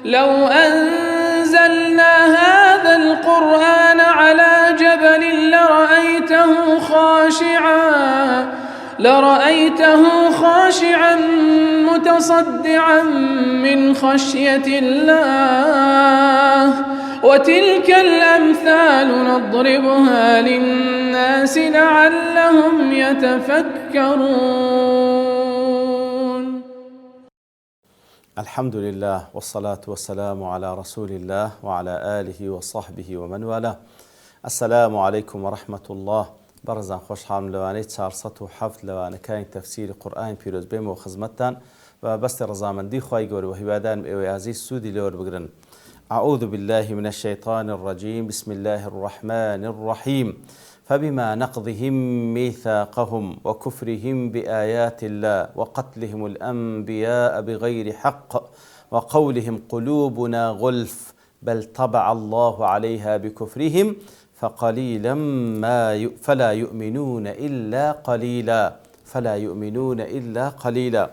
لو أنزلنا هذا القرآن على جبل لرأيته خاشعا متصدعا من خشية الله وتلك الأمثال نضربها للناس لعلهم يتفكرون. الحمد لله والصلاة والسلام على رسول الله وعلى آله وصحبه ومن والاه. السلام عليكم ورحمة الله. برزان خوشحالم لوانەی 407 لەوانەکانی تەفسیری قورئانی پیرۆز بێمەوە خزمەتتان و بەستی ڕەزامەندی خوای گەورە و هیوادارم ئێوەی عەزیز سوودی لێوە بگرن. أعوذ بالله من الشيطان الرجيم. بسم الله الرحمن الرحيم. فبما نقضهم ميثاقهم وكفرهم بآيات الله وقتلهم الأنبياء بغير حق وقولهم قلوبنا غلف بل طبع الله عليها بكفرهم فقليلا فلا يؤمنون إلا قليلا.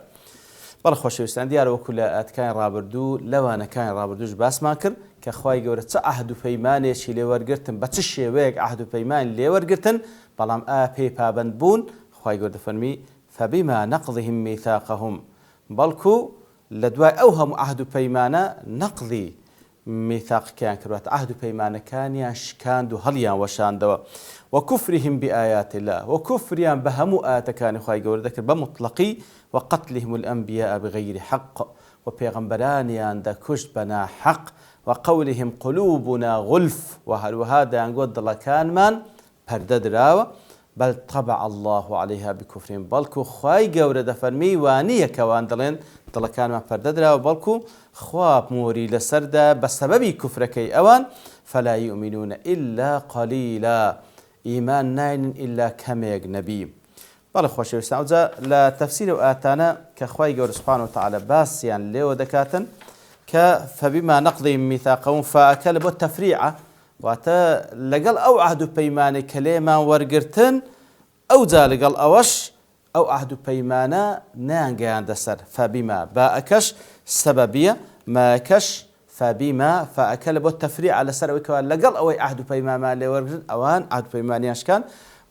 بەڵە خۆشەویستان، دیارە وەکو لە ئاتکانی ڕابردوو لەوانەکانی ڕابردووش باسمان کرد کە خوای گەورە چه عەهد و پەیمانێکی لێوەرگرتن، بە چ شێوەیەک عەهد و پەیمانی لێوەرگرتن، بەڵام ئایا پێی پابەند بوون؟ خوای گەورە دەفەرمی فبما نقضهم ميثاقهم، بەڵکو لە دوای ئەو هەموو عەهد و پەیمانە نەقضی میثاقیان کردوات، عەهد و پەیمانەکانیان شکاند و هەڵیان وەشاندەوە. وكفرهم بآيات الله، وكفريان بهمو آتكان خواهي قول ذكر بمطلقي، وقتلهم الأنبياء بغير حق، وبيغمبرانيان دا كشت بنا حق، وقولهم قلوبنا غلف، وهذا ينقول دلا كان من پردد راوة بل طبع الله عليها بكفرهم، بلكو خواهي قول دفرمي وانية كوان دلين دلا كان من پردد راوة، بلكو خواب موري لسردا بسبب كفركي أوان فلا يؤمنون إلا قليلا، إيمان ناين إلا كميق نبي. بەڵێ خۆشەویستان، ئەوجا لە تەفسیر و ئاتانە کە خوای گەورە سوبحانەهو وتەعالە باسییان لێوە دەکاتن کە فەبیما نەقضیهم میثاقەهم فەکە لە بۆ تەفریعە، واتە لەگەڵ ئەو عەهد و پەیمانەی کە لێمان وەرگرتن ئەوجا لەگەڵ ئەوەش ئەو عەهد و پەیمانە نەیانگەیاندە سەر. فەبیما باەکەش سەبەبیە، ماکەش فبما فەکە لە بۆ تەفریعە لەسەر ئەوەی کەوا لەگەڵ ئەوەی عەهد و پەیمانمان لێوەرگرتن ئەوان عەهد و پەیمانیان شکان،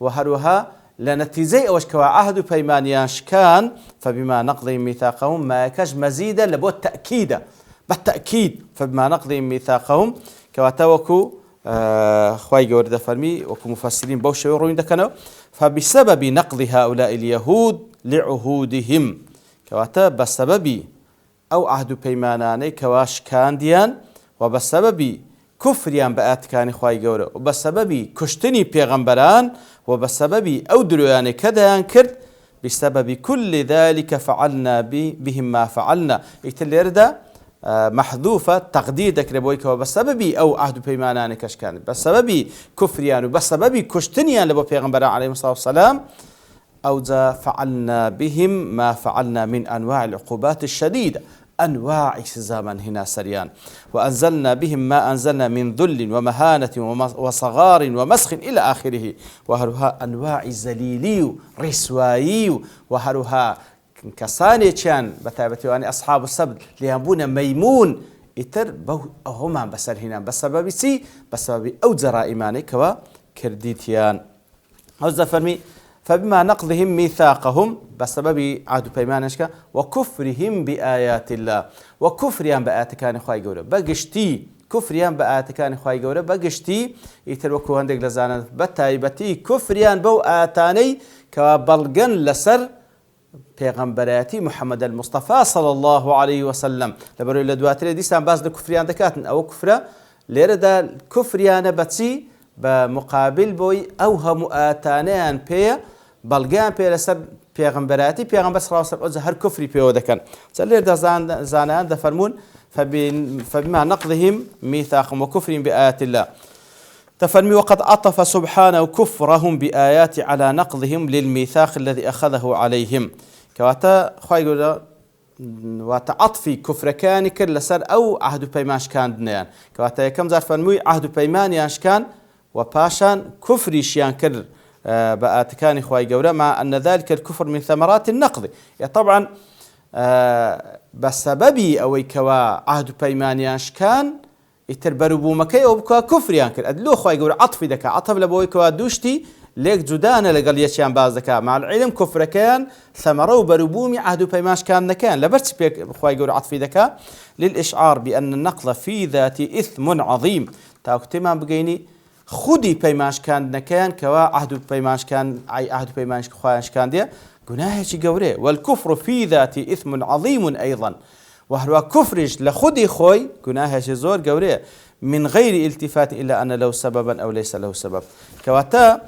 و هەروەها لنتيجة أوش كوا عهد بيمانياش كان فبما نقضهم ميثاقهم ما كاش مزيدا لبو التأكيد بالتأكيد. فبما نقضهم ميثاقهم كوا توكو خواي جورد فرمي وكو مفسرين بوش يروين دكانو فبسبب نقض هؤلاء اليهود لعهودهم كوا بسبب أو عهد بيماناني كواش كان ديان وبسبب كفريان بآتكان خواي جورد وبسبب كشتني بيغمبران وبسبب أو دلوان كذا ينكر بسبب كل ذلك فعلنا بهم ما فعلنا. يتلردا محذوفة تقديدك لبويك وبسبب أو عهد بيمانان كشكان بسبب كفريان وبسبب كشتنيان لبو بيغمبر عليه الصلاة والسلام أو ذا فعلنا بهم ما فعلنا من أنواع العقوبات الشديدة، أنواع الزمن هنا سريان، وأنزلنا بهم ما أنزلنا من ذل ومهانة وصغار ومسخ إلى آخره، وهروها أنواع زليلي رسوائي، وهروها كساني كان بتابتي وأنا أصحاب السبت ليابون ميمون إتر هما بسر هنا بسبب بسبب أو جرائماني كوا كرديتيان هذا فرمي فبما نقضهم ميثاقهم بسبب عهد بيمانشك وكفرهم بآيات الله، وكفريان بآتكان خواي قوله بقشتي كفريان بآتكان خواي قوله بقشتي يتروكو عندك لزانا بتايبتي كفريان بو آتاني كبلغن لسر پیغمبراتي محمد المصطفى صلى الله عليه وسلم لبرو لدواتري ديسان باز كفريان دكاتن او كفره ليردا كفريان بتسي بمقابل بوي او هم آتانيان بي بلغان بي لسر پیغمبراتي پیغمبر صلى الله عليه وسلم هر كفري بيو دكان سلير زانان دفرمون فبما نقضهم ميثاقهم وكفرهم بآيات الله تفرمي وقد عطف سبحانه كفرهم بآيات على نقضهم للميثاق الذي أخذه عليهم كواتا خواهي يقول وتعطفي كفر كان كر لسر أو عهد بيمانش كان دنيان كواتا كم زار فرمي عهد بيمان يانش كان وباشان كفريش يان كر بآتكان خواهي يقول مع أن ذلك الكفر من ثمرات النقض. يعني طبعا بسببي أو كوا عهد بيمانياش كان يتربربو مكي أو بكوا كفريان كر أدلو خواي يقول عطفي دكا عطف لبوي كوا دوشتي ليك جدانا لقال يشيان باز دكا مع العلم كفر كان ثمره وبربومي عهد بيماش كان نكان لبرت بيك خواي يقول عطفي دكا للإشعار بأن النقض في ذات إثم عظيم تاوكتما بقيني خودي بيماش كان نكان كوا عهد بيماش كان أي عهد بيماش خوايش كان دي قناه شي قوري والكفر في ذات إثم عظيم أيضا وهو كفرج لخودي خوي قناه شي زور قوري من غير التفات إلا أن له سببا أو ليس له سبب كواتا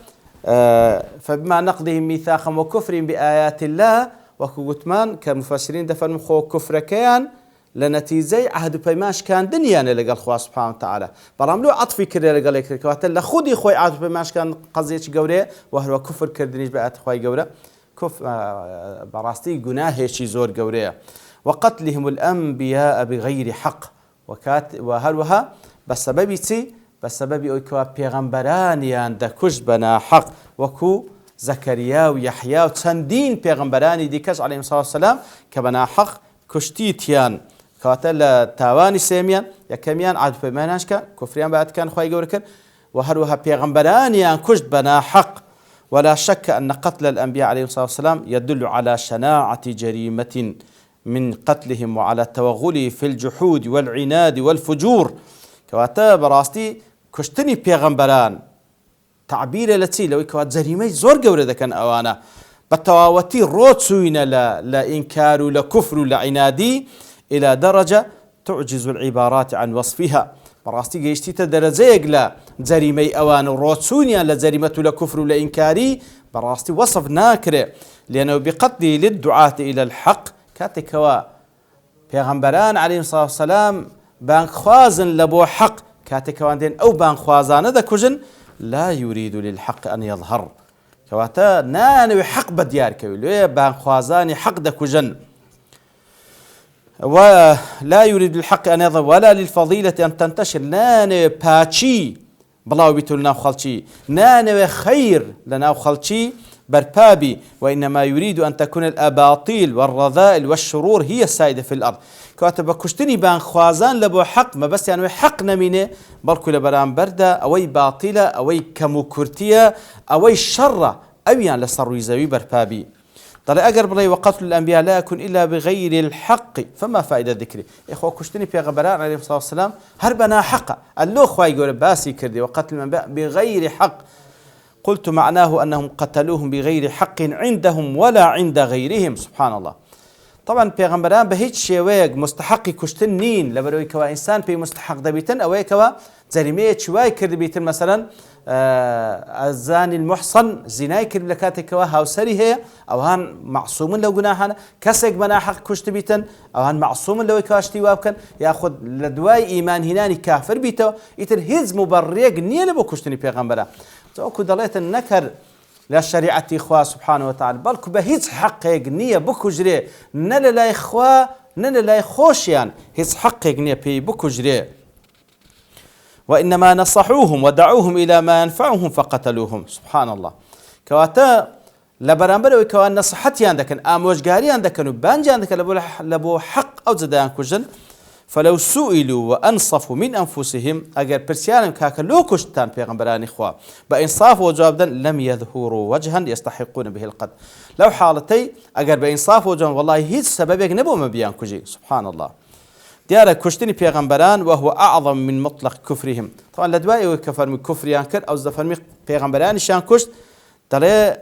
فبما نقضهم ميثاقا وكفر بآيات الله وكوتمان كمفسرين دفن خو كفر كيان لنتيجة عهد بيماش كان دنيا لقال خوا سبحانه وتعالى براملو عطفي كري لقال لك كواتا لخودي خوي عهد بيماش كان قضية قوري وهو كفر كردنيش بآيات خوي قوري براستي قناه شي زور قوري وقتلهم الأنبياء بغير حق وهروها بسبب بسبب أوكوا بيغمبرانيان دكش بنا حق وكو زكريا ويحيى وتندين بيغمبراني ديكش عليهم الصلاة والسلام كبنا حق كشتيتيان كاتل تاواني سيميان يكميان عاد بمناشكا كفريان بعد كان خوي جوركن وهروها بيغمبرانيان كشت بنا حق ولا شك أن قتل الأنبياء عليهم الصلاة والسلام يدل على شناعة جريمة من قتلهم وعلى التوغل في الجحود والعناد والفجور كواتا براستي كشتني بيغمبران تعبير التي لو كوات زريمي زور قورة كان أوانا بالتواوتي روتسوين لإنكار لكفر لعنادي إلى درجة تعجز العبارات عن وصفها براستي جيشتي تدرزيق لا زريمي أوان روتسوين لزريمة لكفر لإنكاري براستي وصف ناكره لأنه بقتل للدعاة إلى الحق كاتكوا بيغمبران عليهم الصلاة والسلام بان خوازن لبو حق كاتكوان دين أو بان خوازان هذا كجن لا يريد للحق أن يظهر كواتا نانوي حق بديار كوي بان خوازان حق دا كجن ولا يريد للحق أن يظهر ولا للفضيلة أن تنتشر نانوي باتشي بلاو بيتو لناو خلشي نانوي خير لناو خلشي بربابي وإنما يريد أن تكون الأباطيل والرذائل والشرور هي السائدة في الأرض كاتب كشتني بان خوازان لبو حق ما بس يعني حق نمينه بلكو لبران بردة أوي باطلة أوي كمكرتية أوي شر أويان لصروي زوي بربابي طلع أقرب لي وقتل الأنبياء لا يكون إلا بغير الحق فما فائدة ذكري إخوة كشتني في غبران عليه الصلاة والسلام هربنا حق اللو خواي يقول باسي كردي وقتل الأنبياء بغير حق قلت معناه أنهم قتلوهم بغير حق عندهم ولا عند غيرهم سبحان الله طبعا پیغمبران به هیچ شێوەیەک مستحقی کوشتن نین لەبەرەوەی کەوا ئینسان پێی مستحق دەبیتن ئەوەیە کەوا جەریمەیە چوای کرد بیتن مەسەلەن الزاني المحصن زینای کرد لە کاتێکەوە هاوسەری هەیە ئەوان معصومن لەو گوناهانە کەسێک بەناحەق کوشت بیتن ئەوان معصومن لەوەی کەوا شتی وا بکەن یاخود لە دوای ئیمان هێنانی کافر بیتەوە ئیتر هیچ مبەڕێک نییە لە بۆ کوشتنی پێغەمبەرە وەکو دەڵێتن نەکەر لا شريعة إخوة سبحانه وتعالى بلكو بهيز حقك نية بكو جري نلا لا إخوة نلا لا خوشيان هيز حقك نية بي بكو جري وإنما نصحوهم ودعوهم إلى ما ينفعهم فقتلوهم سبحان الله كواتا لبرانبر وكوان نصحتي عندك آموشگاري عندك وبانجي عندك لبو حق أو زدان كجن فلو سئلوا وأنصفوا من أنفسهم أجر برسيانم كاك لو كشتان بيغمبران إخوة بإنصاف وجوابا لم يظهروا وجها يستحقون به القتل لو حالتي أجر بإنصاف وجوابا والله هيج سببك نبو مبيان كجي سبحان الله ديارة كشتني بيغمبران وهو أعظم من مطلق كفرهم طبعا لدوائي كفر من كفريان كر أو زفرمي بيغمبران شان كشت ترى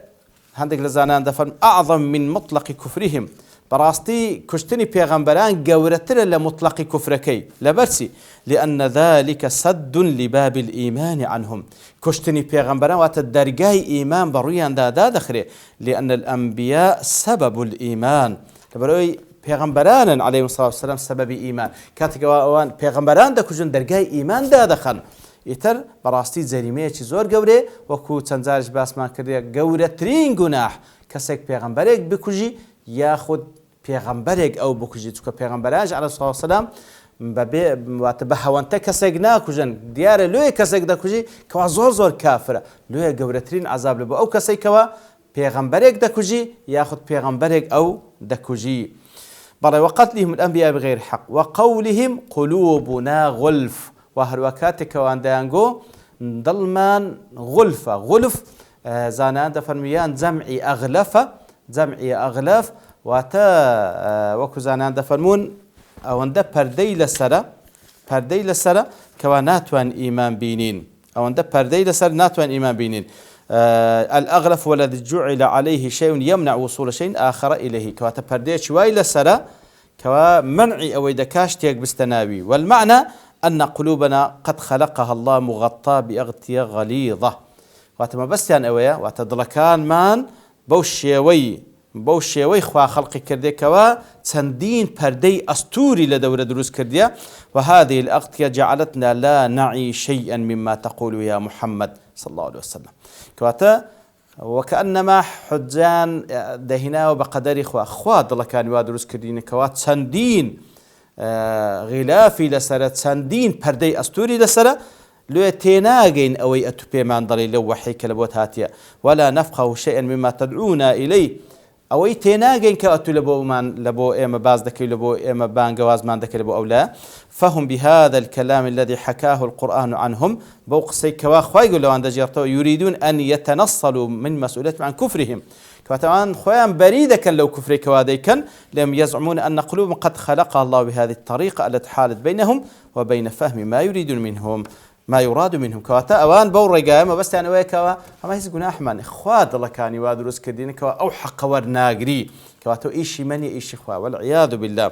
هندك لزانان دفرم أعظم من مطلق كفرهم براستي كشتني بيغمبران قورتر لمطلق كفركي لبرسي لأن ذلك سد لباب الإيمان عنهم كشتني بيغمبران واتدرجاي إيمان برويان دا دخري لأن الأنبياء سبب الإيمان لبروي بيغمبران عليهم الصلاة والسلام سبب إيمان كاتك وان بيغمبران دا كجن درجاي إيمان دا دخن يتر براستي زريمية زور قوري وكو تنزارج باسمان كريا قورترين قناح كسك بيغمبريك بكجي ياخد پیغمبرێک ئەو بکوژی چکە پێغەمبەراژ عەلەیهی سڵاو وەسەلام واتە بە هەوەنتە کەسێک ناکوژن دیارە لێ کەسێک دەکوژی کەوا زۆر کافرە لێ گەورەترین عەزاب لە بۆ ئەو کەسێکەوە پێغەمبەرێک دەکوژی یاخود پێغەمبەرێک ئەو دەکوژی بل وقتلهم الأنبياء بغير حق وقولهم قلوبنا غلف وهروكاتك واندانغو ظلمان غلف زانان دفرميان جمعي أغلف واتا وكو زانان دفرمون أوندا پردەی لەسرە کەوا ناتوان ئیمان بینین ئەوەندە پەردەی لەسەر ناتوان ئیمان بینین الأغلف والذي جعل عليه شيء يمنع وصول شيء آخر إليه كواتا پردەیەکی وای لەسرە كوا منعي أو إذا كاشتيك بستناوي والمعنى أن قلوبنا قد خلقها الله مغطاة بأغطية غليظة واتما بستيان أويا واتدلكان مان بوشيوي خوا خلقي كردي كوا تندين پردي أستوري لدورة دروس كرديا وهذه الأغطية جعلتنا لا نعي شيئا مما تقول يا محمد صلى الله عليه وسلم كواتا وكأنما حجان دهنا وبقدر خوا دلكان وادروس كردين كوا تندين غلافي لسرة تندين پردي أستوري لسرة لو تيناغين أوي أتوبي من ضليل لو وحيك لبوت هاتيا ولا نفقه شيئا مما تدعونا إليه أوي تيناغين كأتو لبو إما باز دكي لبو إما بانغواز مان دكي لبو أولا فهم بهذا الكلام الذي حكاه القرآن عنهم بوق سيكوا خوايقوا لو عند جيرتو يريدون أن يتنصلوا من مسؤوليتهم عن كفرهم كمان خوان بريدة كان لو كفري كوادي كان لم يزعمون أن قلوبهم قد خلقها الله بهذه الطريقة التي حالت بينهم وبين فهم ما يريدون منهم ما يراد منهم كواتا أوان بورقا ما بس يعني ويكوا ما يزقون أحمد خواد الله كان يوادرس كدين كوا أو حق ورناقري كواتو إيشي مني إيشي خوا والعياذ بالله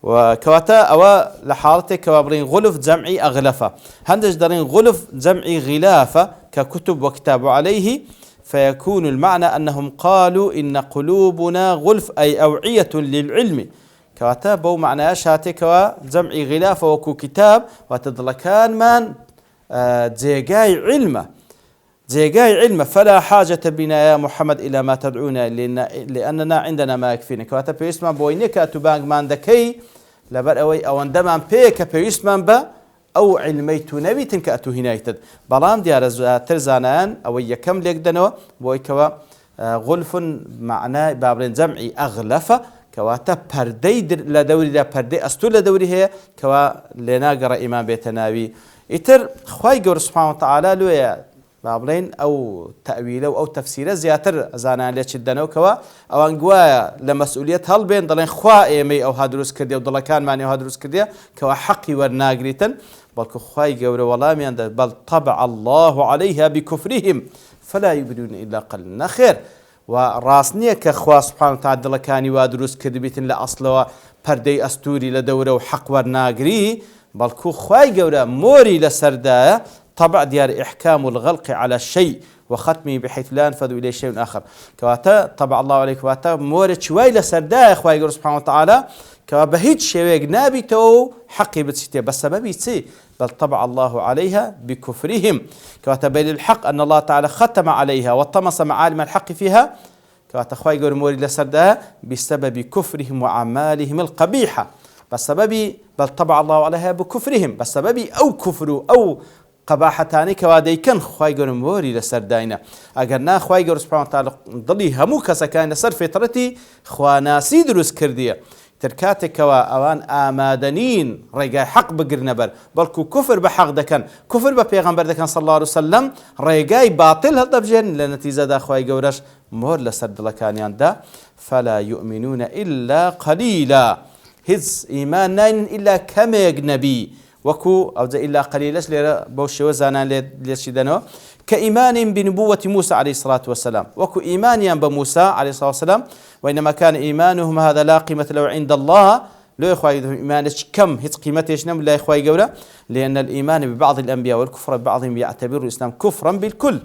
وكواتا أو لحالته كوابرين غلف جمعي أغلفة هندش دارين غلف جمعي غلافة ككتب وكتاب عليه فيكون المعنى أنهم قالوا إن قلوبنا غلف أي أوعية للعلم كواتا بو معنى شاتي كوا جمعي غلافة وكو كتاب وتدلكان من جيجاي علمه فلا حاجة بنا يا محمد إلى ما تدعونا لأننا عندنا ما يكفينا كواتا بيسمان بوينك أتبانك مان دكي لبر أوي أو عندما بيك بيسمان با أو علميت نبيتن كأتو هنايتد بلام ديار ترزانان أو يكم ليك دنو بويكوا غلف معناه بابرين جمعي أغلفة كواتا پردي لدوري دا پردي أستو لدوري هي كوا لناقر إمام بيتناوي إتر خواي قور سبحانه وتعالى لويا بابلين أو تأويله أو تفسيره زياتر زانا ليش الدنو كوا أو أنقوا لمسؤولية هالبين ضلين خوا إمي أو هادروس كرديا وضل كان ماني أو هادروس كرديا كوا حقي ورناقريتن بل خواي قور والله ميان بل طبع الله عليها بكفرهم فلا يؤمنون إلا قليلا خير وراسنية كخوا سبحانه وتعالى ضل كان وادروس كردبيتن لأصله پردي أستوري لدوره وحق ورناقري بلكو خواي قورا موري لسردايا طبع ديار إحكام الغلق على الشيء وختمه بحيث لا ينفذ إليه شيء آخر كواتا طبع الله عليك كواتا موري شوي لسردايا خواي قورا سبحانه وتعالى كوا بهيج شويق نابي تو حقي بتسيتي بس سببي تسي بل طبع الله عليها بكفرهم كواتا بين الحق أن الله تعالى ختم عليها وطمس معالم الحق فيها كواتا خواي قورا موري لسردايا بسبب كفرهم وأعمالهم القبيحة بسبب بل طبع الله عليها بكفرهم بسبب أو كفروا أو قباحتاني كوادي كان خواي قول موري لسرداينا أقرنا خواي قول سبحانه وتعالى ضلي همو كسكاين لسر فطرتي خواناسي دروس كردية تركاتي كوا أوان آمادنين ريقاي حق بقرنا بلكو كفر بحق دكان كفر ببيغمبر دكان صلى الله عليه وسلم ريقاي باطل هذا بجن لنتيجة دا خواي قولش مور لسرد لكانيان دا فلا يؤمنون إلا قليلا هز إيمان نين إلا كما يجنبي وكو أو إلا قليلش ليرى بوشي وزانا ليشدنو كإيمان بنبوة موسى عليه الصلاة والسلام وكو إيمانيا بموسى عليه الصلاة والسلام وإنما كان إيمانهم هذا لا قيمة له عند الله لو يخواي إيمانش كم هز قيمته نم لا يخواي قولا لأن الإيمان ببعض الأنبياء والكفر ببعضهم يعتبر الإسلام كفرا بالكل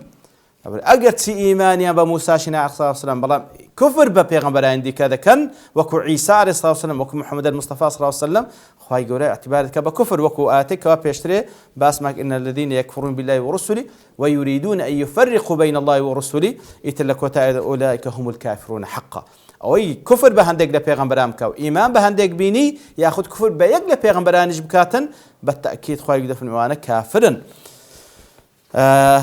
أجت سي إيمانيا بموسى شنا عليه الصلاة والسلام بلا كفر ببيغمبر عندي كذا كان وكو عيسى عليه الصلاة والسلام وكو محمد المصطفى صلى الله عليه وسلم خواي قولا اعتبارك بكفر وكو آتك وبيشتري باسمك إن الذين يكفرون بالله ورسله ويريدون أن يفرقوا بين الله ورسله يتلك وتعالى أولئك هم الكافرون حقا أوي كفر بهندق لبيغمبر أمكاو إيمان بهندق بيني ياخذ كفر بيق لبيغمبر نجبكاتن بالتأكيد خواي قدفن وانا كافرا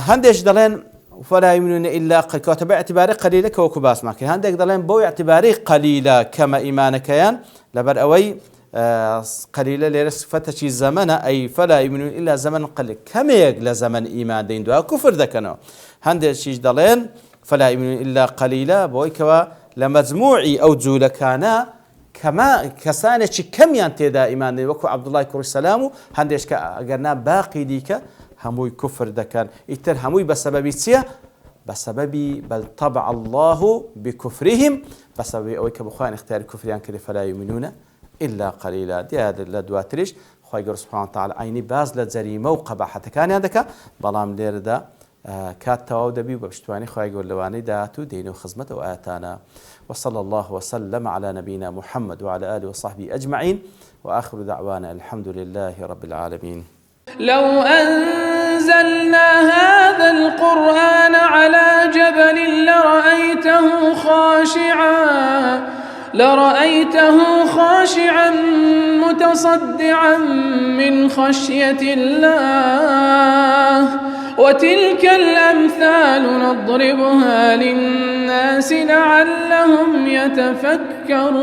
هندش دلين فلا يؤمنون إلا كوتب اعتباري قليلة كوكو باس ماكي هندك دلين بو اعتباري قليلة كما إيمانك يان لبر أوي قليلة لرس فتشي زمن أي فلا يؤمنون إلا زمن قليل كم يقل زمن إيمان دين دعا كفر ذكنا هندك شيش دلين فلا يؤمنون إلا قليلة بوي كوا لمجموعي أو جولة كان كما كسانة كم ينتدى إيمان وكو عبد الله كرو السلام هندش كأجرنا باقي ديك هموي كفر دكان إتر هموي بسبب سيا بسبب بل طبع الله بكفرهم بسبب أو كبخوان اختيار كفريان كلي فلا يؤمنون إلا قليلا دي هذا الدواتريش خوي سبحانه وتعالى عيني باز لجريمة وقباحة كان هذاك بلام لير دا كات تواو دبي وبشتواني خوي لواني داتو دينو خزمة وآتانا وصلى الله وسلم على نبينا محمد وعلى آله وصحبه أجمعين وآخر دعوانا الحمد لله رب العالمين. لو أنزلنا هذا القرآن على جبل لرأيته خاشعا متصدعا من خشية الله وتلك الأمثال نضربها للناس لعلهم يتفكرون.